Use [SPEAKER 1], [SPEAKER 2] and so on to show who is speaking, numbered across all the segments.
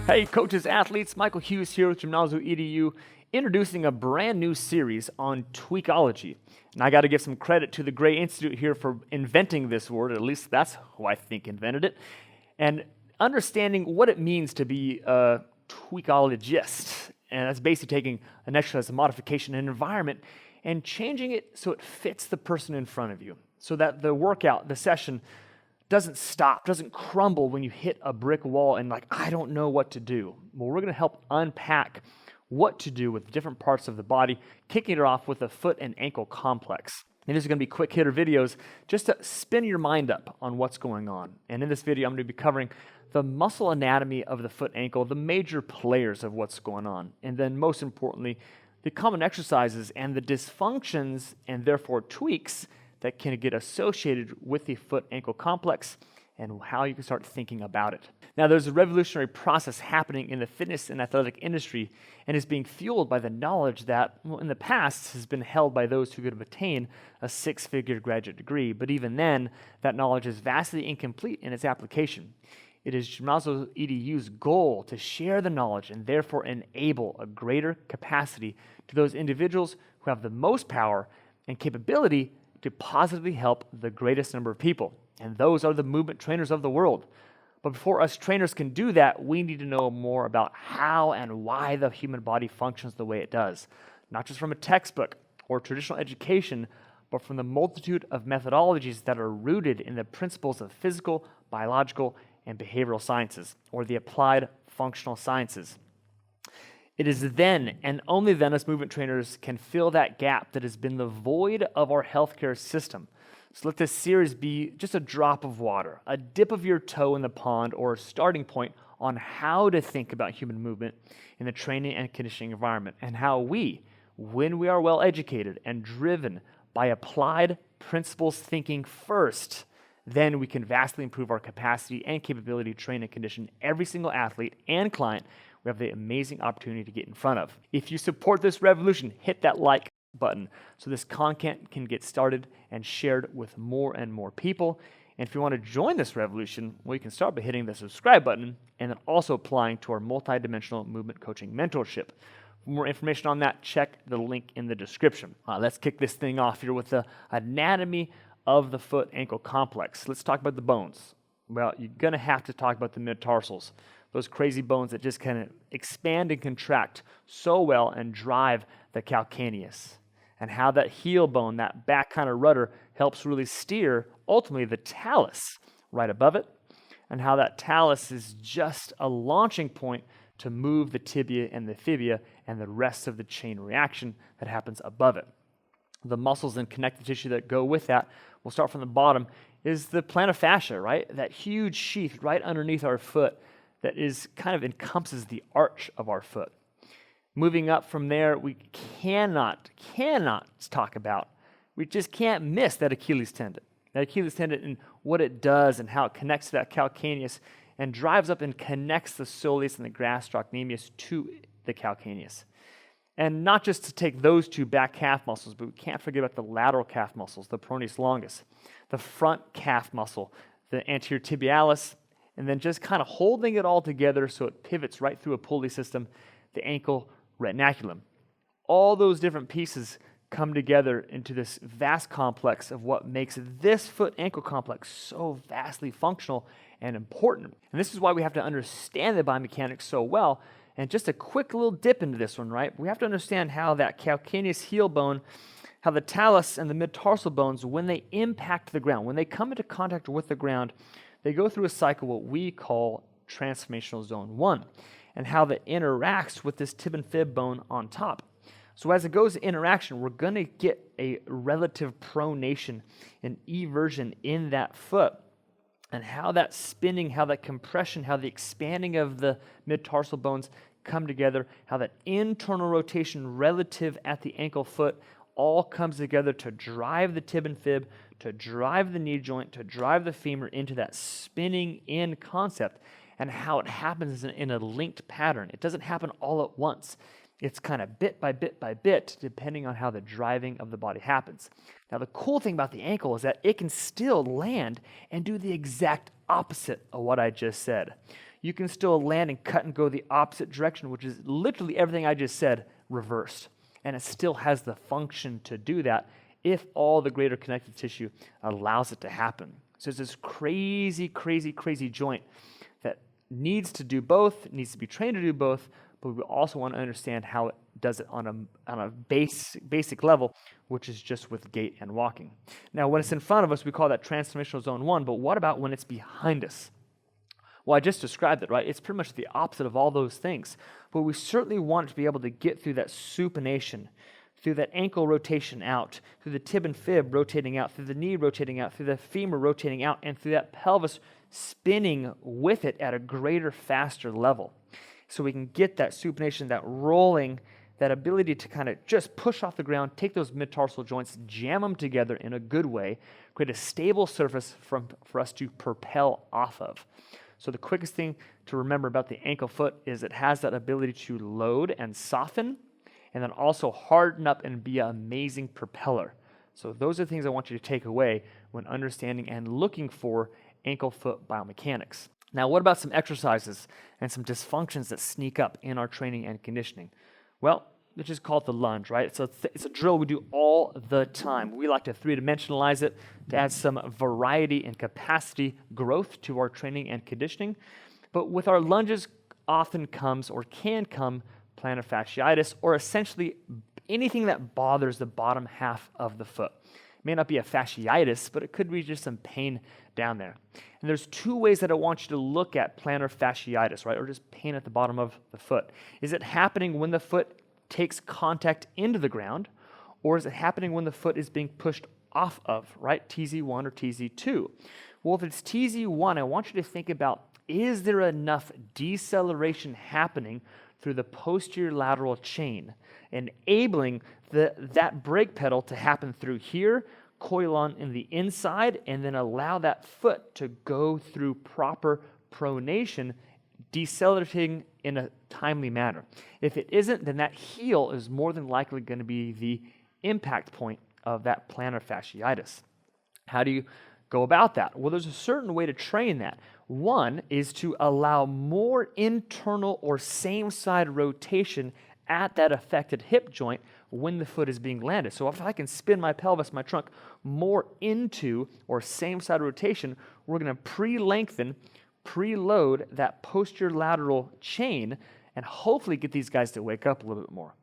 [SPEAKER 1] Hey coaches, athletes, Michael Hughes here with Gymnazo EDU, introducing a brand new series on Tweakology. And I got to give some credit to the Gray Institute here for inventing this word, at least that's who I think invented it, and understanding what it means to be a tweakologist. And that's basically taking an exercise, a modification, an environment, and changing it so it fits the person in front of you, so that the workout, the session, doesn't stop, doesn't crumble when you hit a brick wall and I don't know what to do. Well, we're going to help unpack what to do with different parts of the body, kicking it off with a foot and ankle complex. And these are going to be quick hitter videos just to spin your mind up on what's going on. And in this video, I'm going to be covering the muscle anatomy of the foot ankle, the major players of what's going on, and then most importantly, the common exercises and the dysfunctions and therefore tweaks that can get associated with the foot-ankle complex and how you can start thinking about it. Now, there's a revolutionary process happening in the fitness and athletic industry and is being fueled by the knowledge that, in the past, has been held by those who could have attained a six-figure graduate degree. But even then, that knowledge is vastly incomplete in its application. It is Gymnazo EDU's goal to share the knowledge and therefore enable a greater capacity to those individuals who have the most power and capability to positively help the greatest number of people. And those are the movement trainers of the world. But before us trainers can do that, we need to know more about how and why the human body functions the way it does. Not just from a textbook or traditional education, but from the multitude of methodologies that are rooted in the principles of physical, biological, and behavioral sciences, or the applied functional sciences. It is then, and only then, us movement trainers can fill that gap that has been the void of our healthcare system. So let this series be just a drop of water, a dip of your toe in the pond, or a starting point on how to think about human movement in the training and conditioning environment, and how we, when we are well educated and driven by applied principles thinking first, then we can vastly improve our capacity and capability to train and condition every single athlete and client we have the amazing opportunity to get in front of. If you support this revolution, hit that like button so this content can get started and shared with more and more people. And if you want to join this revolution, well, you can start by hitting the subscribe button and then also applying to our multidimensional movement coaching mentorship. For more information on that, check the link in the description. Let's kick this thing off here with the anatomy of the foot-ankle complex. Let's talk about the bones. Well, you're going to have to talk about the metatarsals, those crazy bones that just kind of expand and contract so well and drive the calcaneus, and how that heel bone, that back kind of rudder, helps really steer, ultimately, the talus right above it, and how that talus is just a launching point to move the tibia and the fibia and the rest of the chain reaction that happens above it. The muscles and connective tissue that go with that, we'll start from the bottom, is the plantar fascia, right? That huge sheath right underneath our foot that is kind of encompasses the arch of our foot. Moving up from there, we cannot talk about, we just can't miss that Achilles tendon. That Achilles tendon and what it does and how it connects to that calcaneus and drives up and connects the soleus and the gastrocnemius to the calcaneus. And not just to take those two back calf muscles, but we can't forget about the lateral calf muscles, the peroneus longus, the front calf muscle, the anterior tibialis, and then just kind of holding it all together so it pivots right through a pulley system, the ankle retinaculum. All those different pieces come together into this vast complex of what makes this foot-ankle complex so vastly functional and important. And this is why we have to understand the biomechanics so well. And just a quick little dip into this one, right? We have to understand how that calcaneus heel bone, how the talus and the metatarsal bones, when they impact the ground, when they come into contact with the ground, they go through a cycle, what we call transformational zone 1, and how that interacts with this tib and fib bone on top. So as it goes to interaction, we're going to get a relative pronation, an eversion in that foot, and how that spinning, how that compression, how the expanding of the metatarsal bones come together, how that internal rotation relative at the ankle foot all comes together to drive the tib and fib, to drive the knee joint, to drive the femur into that spinning in concept, and how it happens in a linked pattern. It doesn't happen all at once. It's kind of bit by bit by bit, depending on how the driving of the body happens. Now, the cool thing about the ankle is that it can still land and do the exact opposite of what I just said. you can still land and cut and go the opposite direction, which is literally everything I just said reversed. And it still has the function to do that if all the greater connective tissue allows it to happen. So it's this crazy, crazy, crazy joint that needs to do both, needs to be trained to do both, but we also want to understand how it does it on a basic level, which is just with gait and walking. Now, when it's in front of us, we call that transformational zone 1, but what about when it's behind us? Well, I just described it, right? It's pretty much the opposite of all those things, but we certainly want to be able to get through that supination, through that ankle rotation out, through the tib and fib rotating out, through the knee rotating out, through the femur rotating out, and through that pelvis spinning with it at a greater, faster level. So we can get that supination, that rolling, that ability to kind of just push off the ground, take those mid-tarsal joints, jam them together in a good way, create a stable surface for us to propel off of. So the quickest thing to remember about the ankle foot is it has that ability to load and soften, and then also harden up and be an amazing propeller. So those are the things I want you to take away when understanding and looking for ankle foot biomechanics. Now, what about some exercises and some dysfunctions that sneak up in our training and conditioning? Well, let's just call it the lunge, right? It's a drill we do all the time. We like to three-dimensionalize it to add some variety and capacity growth to our training and conditioning. But with our lunges often comes or can come plantar fasciitis, or essentially anything that bothers the bottom half of the foot. It may not be a fasciitis, but it could be just some pain down there. And there's two ways that I want you to look at plantar fasciitis, right, or just pain at the bottom of the foot. Is it happening when the foot takes contact into the ground, or is it happening when the foot is being pushed off of, right, TZ1 or TZ2? Well, if it's TZ1, I want you to think about, is there enough deceleration happening through the posterior lateral chain, enabling that brake pedal to happen through here, coil on in the inside, and then allow that foot to go through proper pronation, decelerating in a timely manner. If it isn't, then that heel is more than likely going to be the impact point of that plantar fasciitis. How do you go about that? Well, there's a certain way to train that. One is to allow more internal or same side rotation at that affected hip joint when the foot is being landed. So if I can spin my pelvis, my trunk, more into or same side rotation, we're going to pre-lengthen, preload that posterior lateral chain and hopefully get these guys to wake up a little bit more.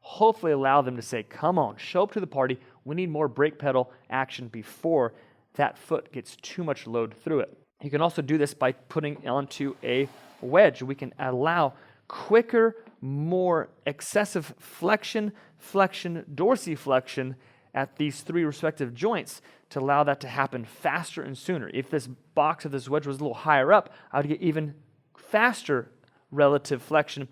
[SPEAKER 1] Hopefully allow them to say, come on, show up to the party. We need more brake pedal action before that foot gets too much load through it. You can also do this by putting onto a wedge. We can allow quicker, more excessive flexion, dorsiflexion at these three respective joints to allow that to happen faster and sooner. If this box of this wedge was a little higher up, I would get even faster relative flexion,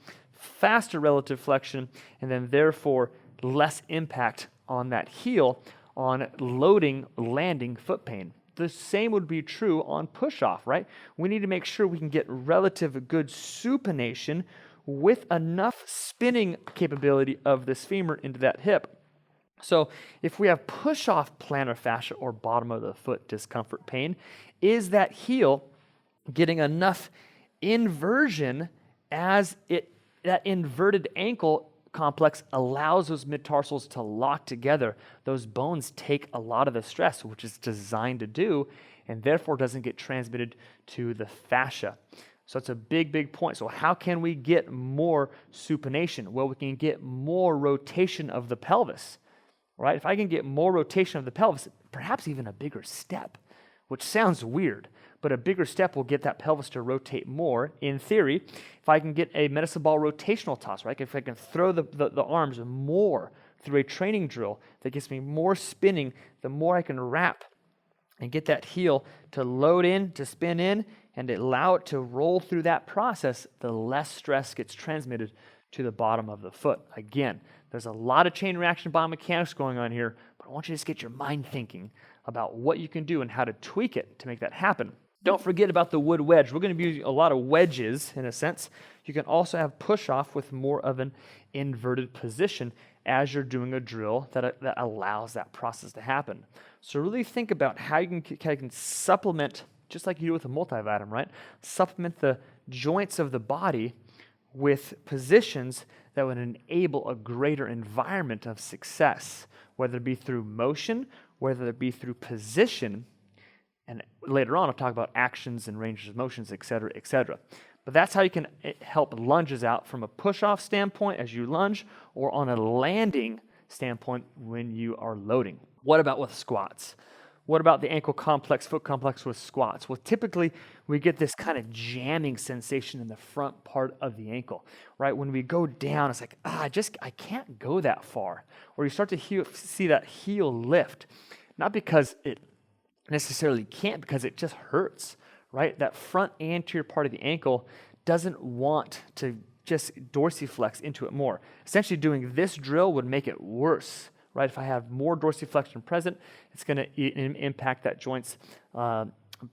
[SPEAKER 1] and then therefore less impact on that heel on loading, landing foot pain. The same would be true on push-off, right? We need to make sure we can get relative good supination with enough spinning capability of this femur into that hip. So if we have push-off plantar fascia or bottom of the foot discomfort pain, is that heel getting enough inversion as that inverted ankle complex allows those mid-tarsals to lock together. Those bones take a lot of the stress, which it's designed to do, and therefore doesn't get transmitted to the fascia. So it's a big, big point. So how can we get more supination? Well, we can get more rotation of the pelvis, right? If I can get more rotation of the pelvis, perhaps even a bigger step, which sounds weird, but a bigger step will get that pelvis to rotate more. In theory, if I can get a medicine ball rotational toss, right? If I can throw the arms more through a training drill that gets me more spinning, the more I can wrap and get that heel to load in, to spin in, and allow it to roll through that process, the less stress gets transmitted to the bottom of the foot. Again, there's a lot of chain reaction biomechanics going on here, but I want you to just get your mind thinking about what you can do and how to tweak it to make that happen. Don't forget about the wood wedge. We're going to be using a lot of wedges in a sense. You can also have push-off with more of an inverted position as you're doing a drill that allows that process to happen. So really think about how you can supplement, just like you do with a multivitamin, right? Supplement the joints of the body with positions that would enable a greater environment of success, whether it be through motion, whether it be through position, and later on I'll talk about actions and ranges of motions, et cetera, et cetera. But that's how you can help lunges out from a push-off standpoint as you lunge, or on a landing standpoint when you are loading. What about with squats? What about the ankle complex, foot complex with squats? Well, typically we get this kind of jamming sensation in the front part of the ankle, right? When we go down, it's like, I can't go that far. Or you start to see that heel lift, not because it necessarily can't, because it just hurts, right? That front anterior part of the ankle doesn't want to just dorsiflex into it more. Essentially doing this drill would make it worse, right? If I have more dorsiflexion present, it's going to impact that joint's,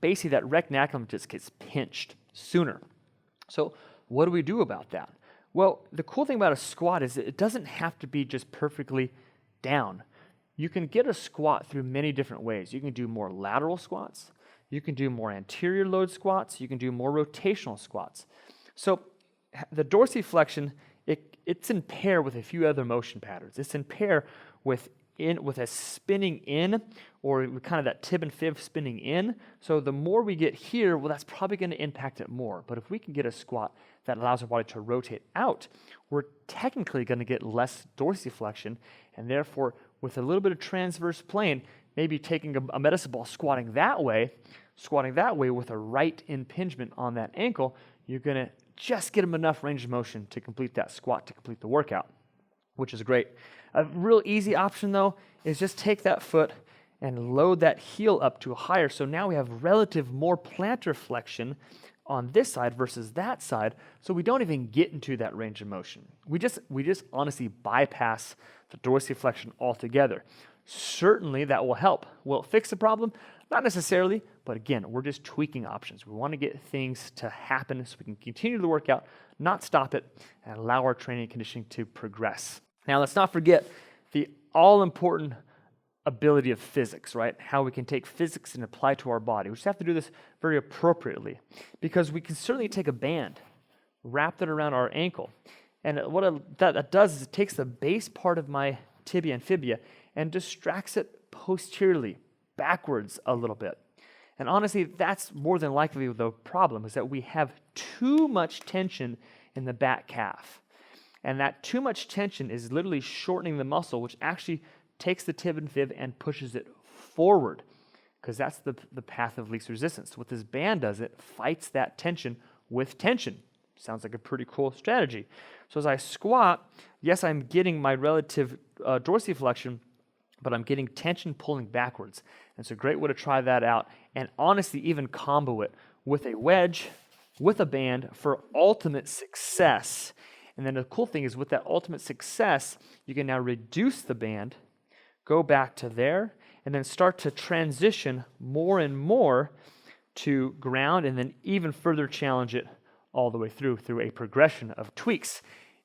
[SPEAKER 1] basically that retinaculum just gets pinched sooner. So what do we do about that? Well, the cool thing about a squat is that it doesn't have to be just perfectly down. You can get a squat through many different ways. You can do more lateral squats. You can do more anterior load squats. You can do more rotational squats. So the dorsiflexion, it's in pair with a few other motion patterns. It's in pair with a spinning in, or kind of that tib and fib spinning in. So the more we get here, well, that's probably going to impact it more. But if we can get a squat that allows our body to rotate out, we're technically going to get less dorsiflexion, and therefore, with a little bit of transverse plane, maybe taking a medicine ball, squatting that way with a right impingement on that ankle, you're going to just get them enough range of motion to complete that squat, to complete the workout, which is great. A real easy option, though, is just take that foot and load that heel up to a higher. So now we have relative more plantar flexion on this side versus that side, so we don't even get into that range of motion. We just honestly bypass the dorsiflexion altogether. Certainly that will help. Will it fix the problem? Not necessarily, but again, we're just tweaking options. We want to get things to happen so we can continue the workout, not stop it, and allow our training and conditioning to progress. Now, let's not forget the all-important ability of physics, right? How we can take physics and apply to our body. We just have to do this very appropriately, because we can certainly take a band, wrap it around our ankle, and what that does is it takes the base part of my tibia and fibia and distracts it posteriorly, backwards a little bit. And honestly, that's more than likely the problem, is that we have too much tension in the back calf. And that too much tension is literally shortening the muscle, which actually takes the tib and fib and pushes it forward, because that's the path of least resistance. What this band does, it fights that tension with tension. Sounds like a pretty cool strategy. So as I squat, yes, I'm getting my relative dorsiflexion, but I'm getting tension pulling backwards. And it's a great way to try that out, and honestly even combo it with a wedge, with a band for ultimate success. And then the cool thing is, with that ultimate success, you can now reduce the band, go back to there, and then start to transition more and more to ground, and then even further challenge it all the way through a progression of tweaks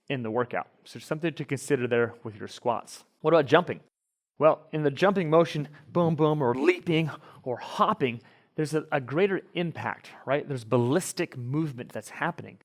[SPEAKER 1] in the workout. So something to consider there with your squats. What about jumping? Well, in the jumping motion, boom, boom, or leaping or hopping, there's a greater impact, right? There's ballistic movement that's happening.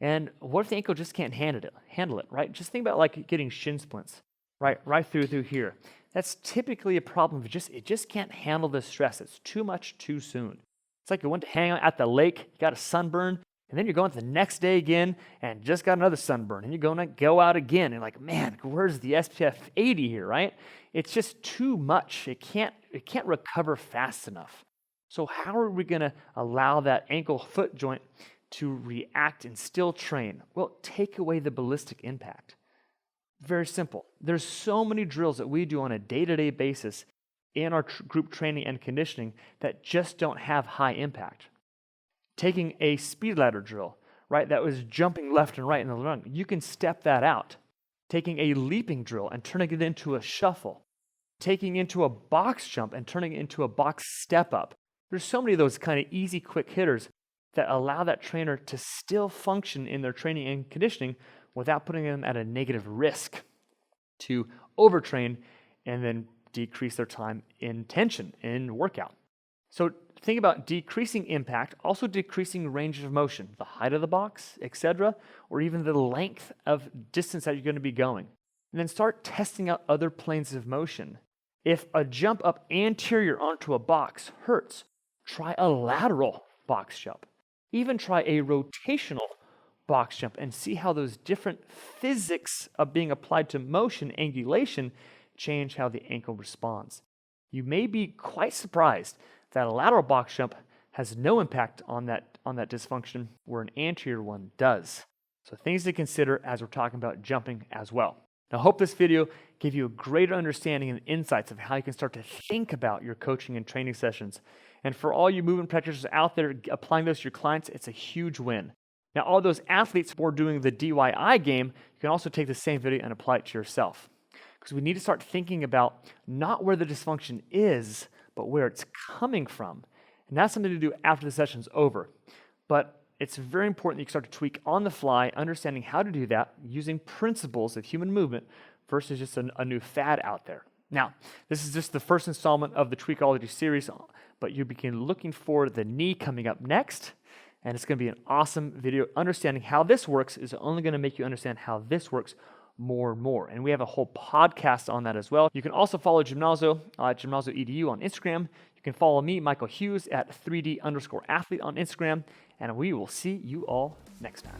[SPEAKER 1] And what if the ankle just can't handle it, right? Just think about like getting shin splints, right through here. That's typically a problem. It just can't handle the stress. It's too much too soon. It's like you went to hang out at the lake, you got a sunburn, and then you're going the next day again and just got another sunburn, and you're going to go out again, and like, man, where's the SPF 80 here, right? It's just too much. It can't recover fast enough. So how are we going to allow that ankle foot joint to react and still train? Well, take away the ballistic impact. Very simple. There's so many drills that we do on a day-to-day basis in our group training and conditioning that just don't have high impact. Taking a speed ladder drill, right, that was jumping left and right in the run, you can step that out. Taking a leaping drill and turning it into a shuffle. Taking into a box jump and turning it into a box step up. There's so many of those kind of easy, quick hitters that allow that trainer to still function in their training and conditioning without putting them at a negative risk to overtrain and then decrease their time in tension in workout. So think about decreasing impact, also decreasing range of motion, the height of the box, etc., or even the length of distance that you're going to be going. And then start testing out other planes of motion. If a jump up anterior onto a box hurts, try a lateral box jump. Even try a rotational box jump and see how those different physics of being applied to motion, angulation, change how the ankle responds. You may be quite surprised that a lateral box jump has no impact on that dysfunction where an anterior one does. So things to consider as we're talking about jumping as well. Now, I hope this video gave you a greater understanding and insights of how you can start to think about your coaching and training sessions. And for all you movement practitioners out there applying those to your clients, it's a huge win. Now, all those athletes who are doing the DIY game, you can also take the same video and apply it to yourself. Because we need to start thinking about not where the dysfunction is, but where it's coming from. And that's something to do after the session's over. But it's very important that you start to tweak on the fly, understanding how to do that using principles of human movement versus just a new fad out there. Now, this is just the first installment of the Tweakology series, but you begin looking for the knee coming up next. And it's going to be an awesome video. Understanding how this works is only going to make you understand how this works more and more. And we have a whole podcast on that as well. You can also follow Gymnazo at Gymnazo EDU on Instagram. You can follow me, Michael Hughes, at 3D_athlete on Instagram. And we will see you all next time.